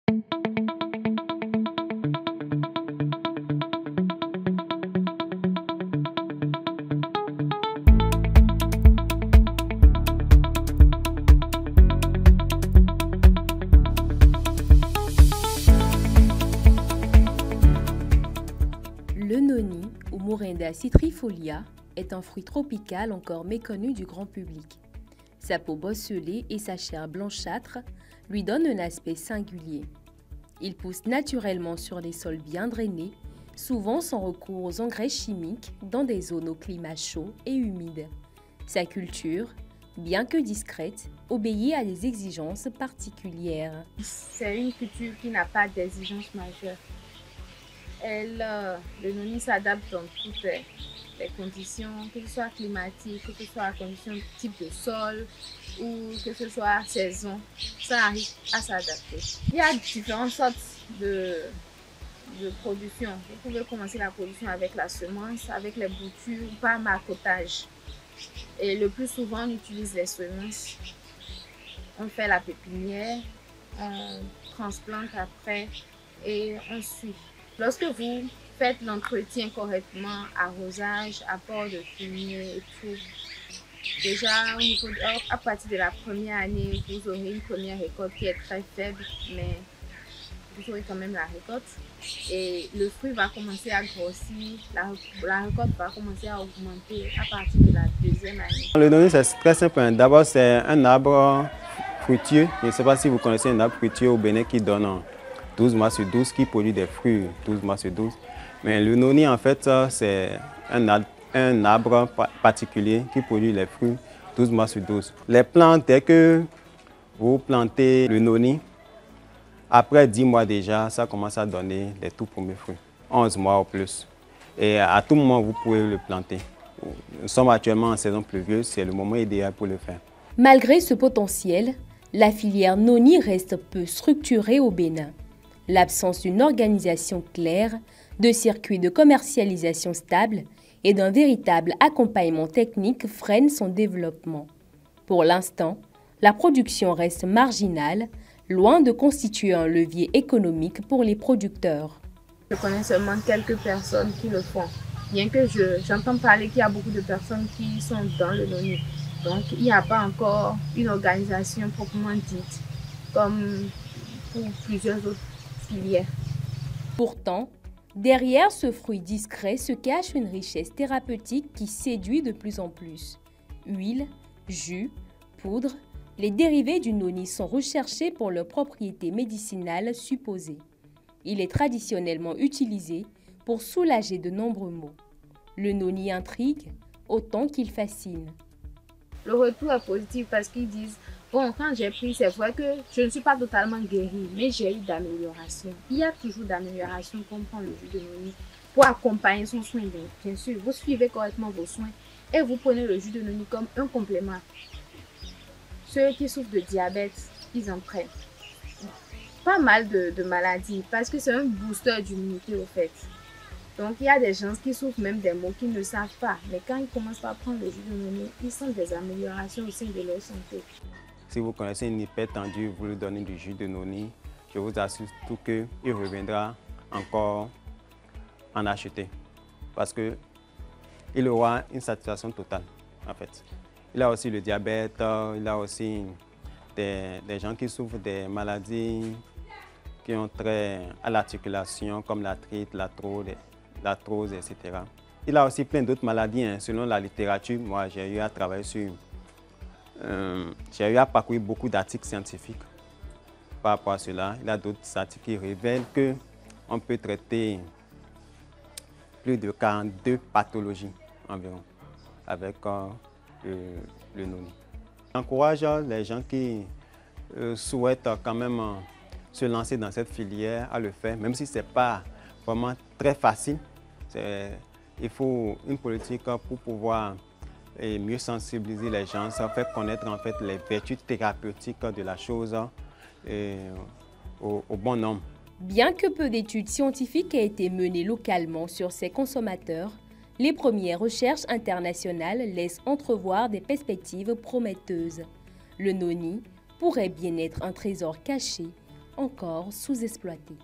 Le noni, ou Morinda citrifolia, est un fruit tropical encore méconnu du grand public. Sa peau bosselée et sa chair blanchâtre lui donnent un aspect singulier. Il pousse naturellement sur des sols bien drainés, souvent sans recours aux engrais chimiques dans des zones au climat chaud et humide. Sa culture, bien que discrète, obéit à des exigences particulières. C'est une culture qui n'a pas d'exigences majeures. Le noni s'adapte dans toutes les conditions, que ce soit climatique, que ce soit la condition de type de sol ou que ce soit saison, ça arrive à s'adapter. Il y a différentes sortes de production. Vous pouvez commencer la production avec la semence, avec les boutures ou par marcottage. Et le plus souvent, on utilise les semences. On fait la pépinière, on transplante après et on suit. Lorsque vous faites l'entretien correctement, arrosage, apport de fumier et tout, déjà à partir de la première année, vous aurez une première récolte qui est très faible, mais vous aurez quand même la récolte. Et le fruit va commencer à grossir, la récolte va commencer à augmenter à partir de la deuxième année. Le noni, c'est très simple. D'abord, c'est un arbre fruitier. Je ne sais pas si vous connaissez un arbre fruitier au Bénin qui donne 12 mois sur 12, qui produit des fruits 12 mois sur 12. Mais le noni, en fait, c'est un arbre particulier qui produit les fruits 12 mois sur 12. Les plantes, dès que vous plantez le noni, après 10 mois déjà, ça commence à donner les tout premiers fruits, 11 mois ou plus. Et à tout moment, vous pouvez le planter. Nous sommes actuellement en saison pluvieuse, c'est le moment idéal pour le faire. Malgré ce potentiel, la filière noni reste peu structurée au Bénin. L'absence d'une organisation claire, de circuits de commercialisation stables et d'un véritable accompagnement technique freine son développement. Pour l'instant, la production reste marginale, loin de constituer un levier économique pour les producteurs. Je connais seulement quelques personnes qui le font, bien que j'entends parler qu'il y a beaucoup de personnes qui sont dans le noni. Donc il n'y a pas encore une organisation proprement dite, comme pour plusieurs autres filières. Pourtant, derrière ce fruit discret se cache une richesse thérapeutique qui séduit de plus en plus. Huile, jus, poudre, les dérivés du noni sont recherchés pour leurs propriétés médicinales supposées. Il est traditionnellement utilisé pour soulager de nombreux maux. Le noni intrigue autant qu'il fascine. Le retour est positif parce qu'ils disent « Bon, quand j'ai pris, c'est vrai que je ne suis pas totalement guérie, mais j'ai eu d'amélioration. » Il y a toujours d'amélioration quand on prend le jus de noni pour accompagner son soin. Bien sûr, vous suivez correctement vos soins et vous prenez le jus de noni comme un complément. Ceux qui souffrent de diabète, ils en prennent. Pas mal de maladies parce que c'est un booster d'immunité au fait. Donc il y a des gens qui souffrent même des maux qu'ils ne savent pas. Mais quand ils commencent par prendre le jus de noni, ils sentent des améliorations au sein de leur santé. Si vous connaissez une hypertendue, vous lui donnez du jus de noni, je vous assure tout qu'il reviendra encore en acheter. Parce qu'il aura une satisfaction totale en fait. Il a aussi le diabète, il a aussi des gens qui souffrent des maladies qui ont trait à l'articulation comme l'arthrite, l'arthrose, etc. Il a aussi plein d'autres maladies. Selon la littérature, moi j'ai eu à travailler sur... j'ai eu à parcourir beaucoup d'articles scientifiques par rapport à cela. Il y a d'autres articles qui révèlent qu'on peut traiter plus de 42 pathologies environ avec le noni. J'encourage les gens qui souhaitent quand même se lancer dans cette filière à le faire, même si ce n'est pas vraiment très facile. Il faut une politique pour pouvoir mieux sensibiliser les gens, ça fait connaître en fait les vertus thérapeutiques de la chose au bon nombre. Bien que peu d'études scientifiques aient été menées localement sur ces consommateurs, les premières recherches internationales laissent entrevoir des perspectives prometteuses. Le noni pourrait bien être un trésor caché encore sous-exploitée.